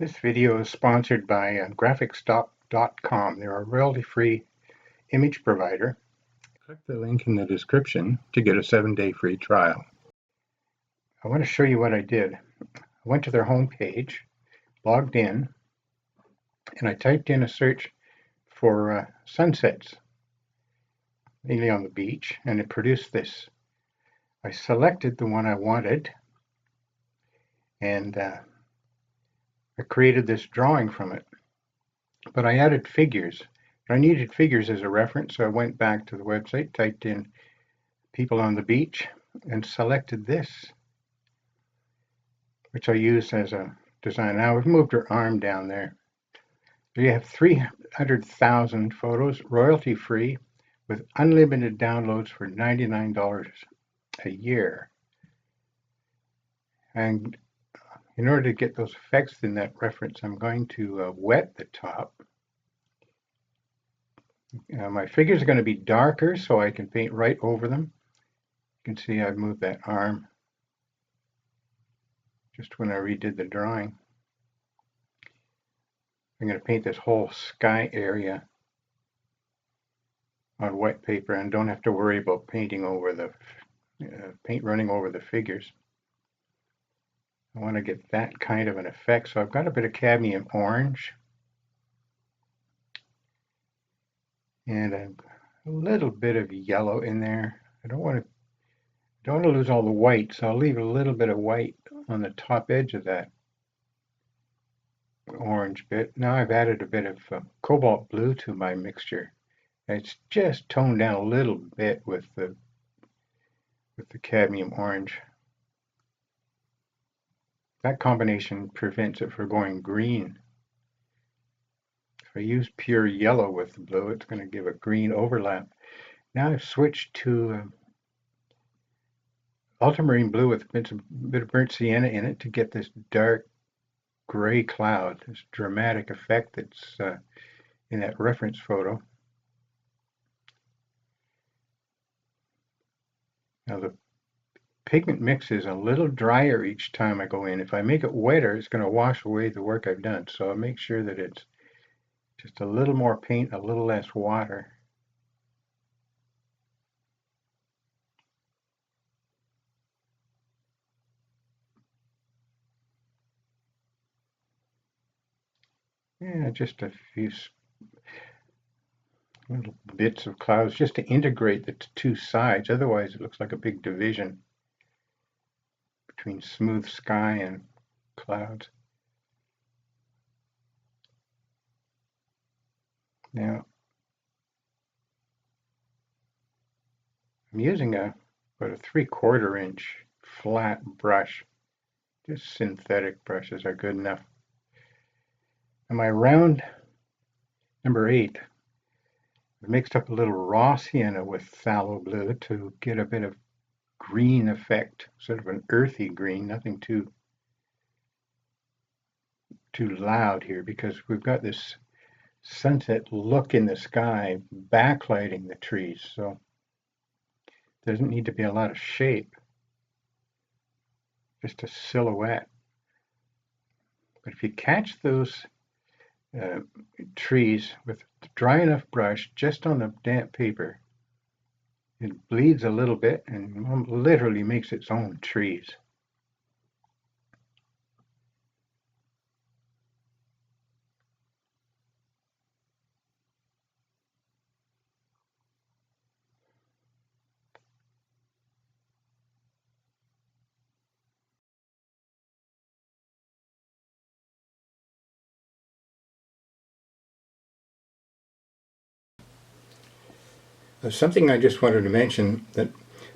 This video is sponsored by Graphicstock.com. They're a royalty-free image provider. Click the link in the description to get a 7-day free trial. I want to show you what I did. I went to their homepage, logged in, and I typed in a search for sunsets, mainly on the beach, and it produced this. I selected the one I wanted, and I created this drawing from it, but I added figures. I needed figures as a reference, so I went back to the website, typed in people on the beach, and selected this, which I used as a design. Now we've moved her arm down there. So you have 300,000 photos, royalty free, with unlimited downloads for $99 a year. And in order to get those effects in that reference, I'm going to wet the top. My figures are going to be darker so I can paint right over them. You can see I've moved that arm just when I redid the drawing. I'm going to paint this whole sky area on white paper and don't have to worry about painting over the paint running over the figures. I want to get that kind of an effect, so I've got a bit of cadmium orange and a little bit of yellow in there. I don't want to lose all the white, so I'll leave a little bit of white on the top edge of that orange bit. Now I've added a bit of cobalt blue to my mixture. It's just toned down a little bit with the cadmium orange. That combination prevents it from going green. If I use pure yellow with the blue, it's going to give a green overlap. Now I've switched to ultramarine blue with a bit of burnt sienna in it to get this dark gray cloud, this dramatic effect that's in that reference photo. Now the pigment mix is a little drier each time I go in. If I make it wetter, it's going to wash away the work I've done. So I'll make sure that it's just a little more paint, a little less water. Yeah, just a few little bits of clouds just to integrate the two sides. Otherwise, it looks like a big division between smooth sky and clouds. Now, I'm using about a 3/4 inch flat brush. Just synthetic brushes are good enough. And my round number 8, I've mixed up a little raw sienna with phthalo blue to get a bit of green effect, sort of an earthy green, nothing too loud here, because we've got this sunset look in the sky backlighting the trees, so there doesn't need to be a lot of shape, just a silhouette. But if you catch those trees with a dry enough brush just on the damp paper, it bleeds a little bit and literally makes its own trees. Something I just wanted to mention, that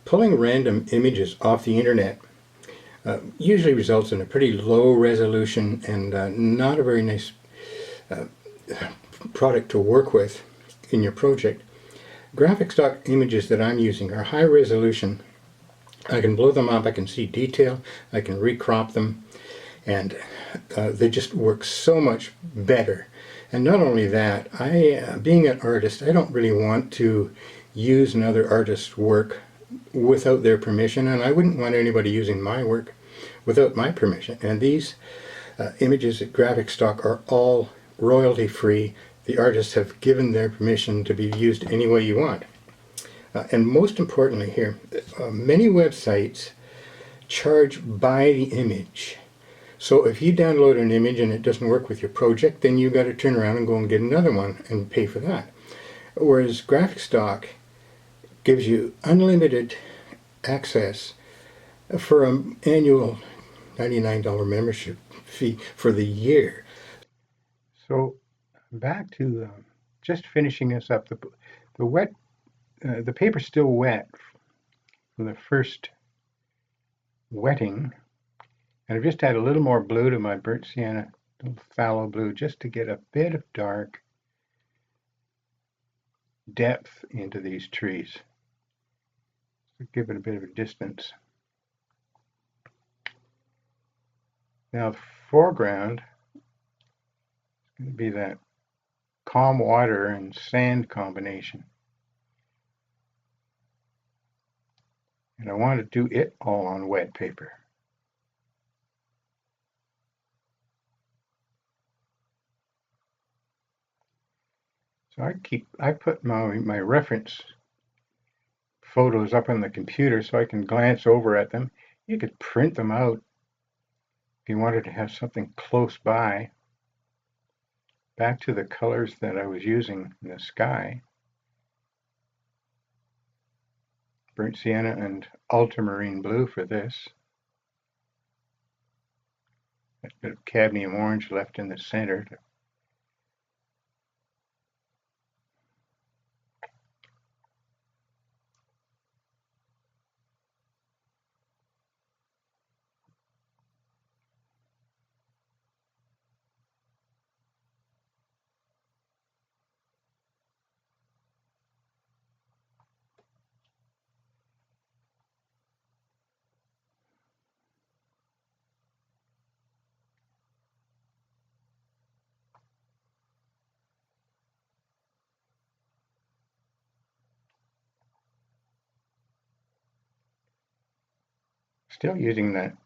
pulling random images off the internet usually results in a pretty low resolution and not a very nice product to work with in your project. Graphicstock images that I'm using are high resolution. I can blow them up, I can see detail, I can recrop them, and they just work so much better. And not only that, being an artist, I don't really want to use another artist's work without their permission, and I wouldn't want anybody using my work without my permission. And these Images at Graphic Stock are all royalty free. The artists have given their permission to be used any way you want. And most importantly here, many websites charge by the image. So if you download an image and it doesn't work with your project, then you got to turn around and go and get another one and pay for that. Whereas Graphic Stock gives you unlimited access for an annual $99 membership fee for the year. So back to just finishing this up. The paper's still wet from the first wetting, and I've just added a little more blue to my burnt sienna, a little phthalo blue, just to get a bit of dark depth into these trees. So give it a bit of a distance. Now the foreground is going to be that calm water and sand combination. And I want to do it all on wet paper. So I put my reference photos up on the computer so I can glance over at them. You could print them out if you wanted to have something close by. Back to the colors that I was using in the sky. Burnt sienna and ultramarine blue for this. A bit of cadmium orange left in the center. Still using that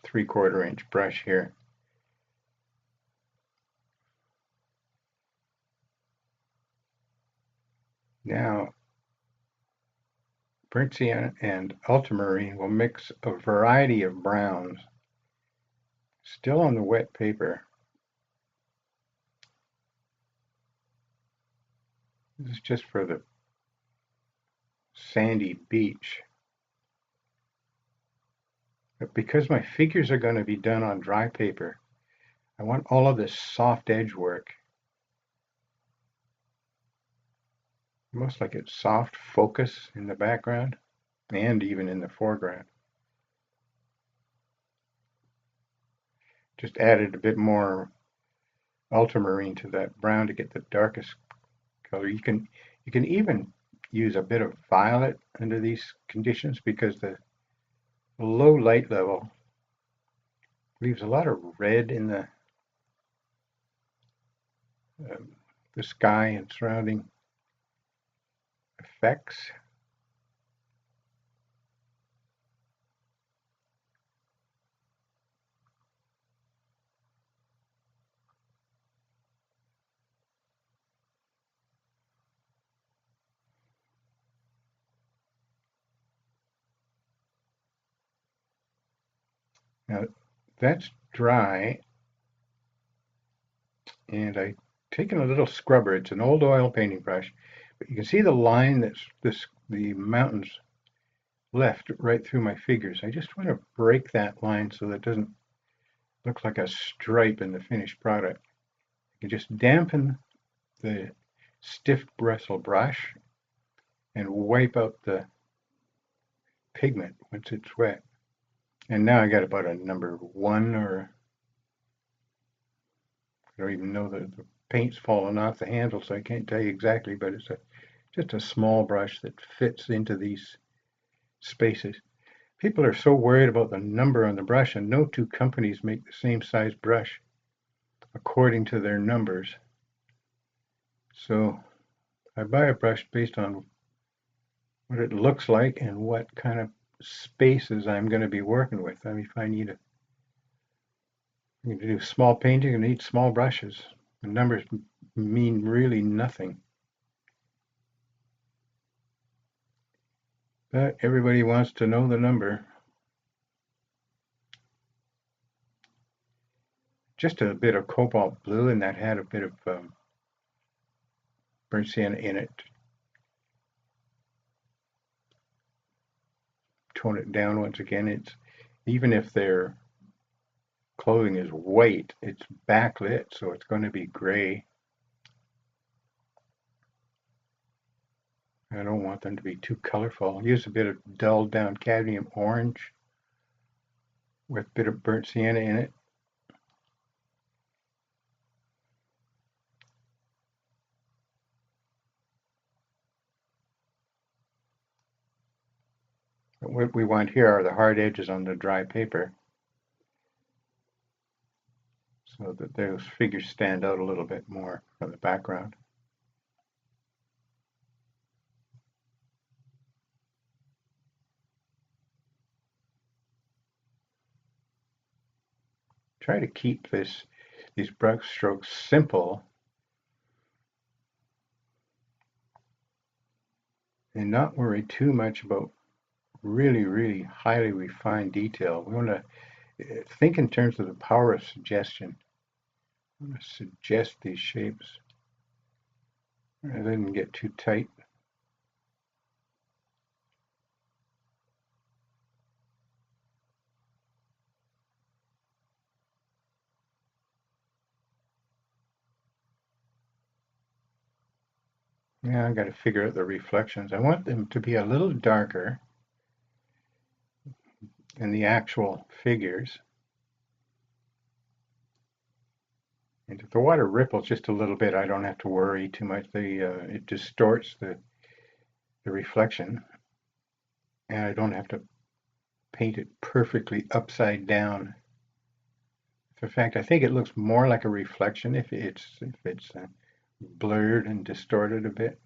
3/4 inch brush here. Now, burnt sienna and ultramarine will mix a variety of browns, still on the wet paper. This is just for the sandy beach. But because my figures are going to be done on dry paper, I want all of this soft edge work. Almost like it's soft focus in the background and even in the foreground. Just added a bit more ultramarine to that brown to get the darkest color. You can even use a bit of violet under these conditions because the low light level leaves a lot of red in the sky and surrounding effects. Now that's dry, and I've taken a little scrubber. It's an old oil painting brush, but you can see the line that's the mountains left right through my figures. I just want to break that line so that it doesn't look like a stripe in the finished product. You can just dampen the stiff bristle brush and wipe out the pigment once it's wet. And now I got about a number 1, or I don't even know that the paint's fallen off the handle, so I can't tell you exactly, but it's just a small brush that fits into these spaces. People are so worried about the number on the brush, and no two companies make the same size brush according to their numbers. So I buy a brush based on what it looks like and what kind of spaces I'm going to be working with. I mean, if I need You do small painting and need small brushes. The numbers mean really nothing. But everybody wants to know the number. Just a bit of cobalt blue, and that had a bit of burnt sienna in it. Tone it down once again. It's even if their clothing is white, it's backlit, so it's going to be gray. I don't want them to be too colorful. Use a bit of dulled down cadmium orange with a bit of burnt sienna in it. What we want here are the hard edges on the dry paper, so that those figures stand out a little bit more from the background. Try to keep these brush strokes simple and not worry too much about really highly refined detail. We want to think in terms of the power of suggestion. I want to suggest these shapes rather than get too tight. Yeah, I got to figure out the reflections. I want them to be a little darker than the actual figures. And if the water ripples just a little bit, I don't have to worry too much. It distorts the reflection, and I don't have to paint it perfectly upside down. In fact, I think it looks more like a reflection if it's blurred and distorted a bit.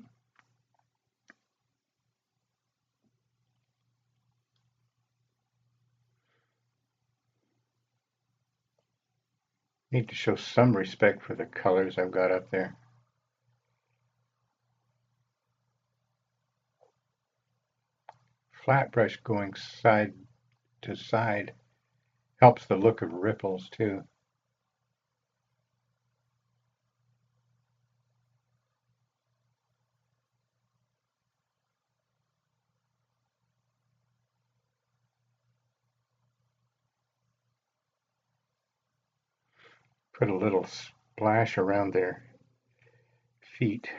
Need to show some respect for the colors I've got up there. Flat brush going side to side helps the look of ripples too. Put a little splash around their feet.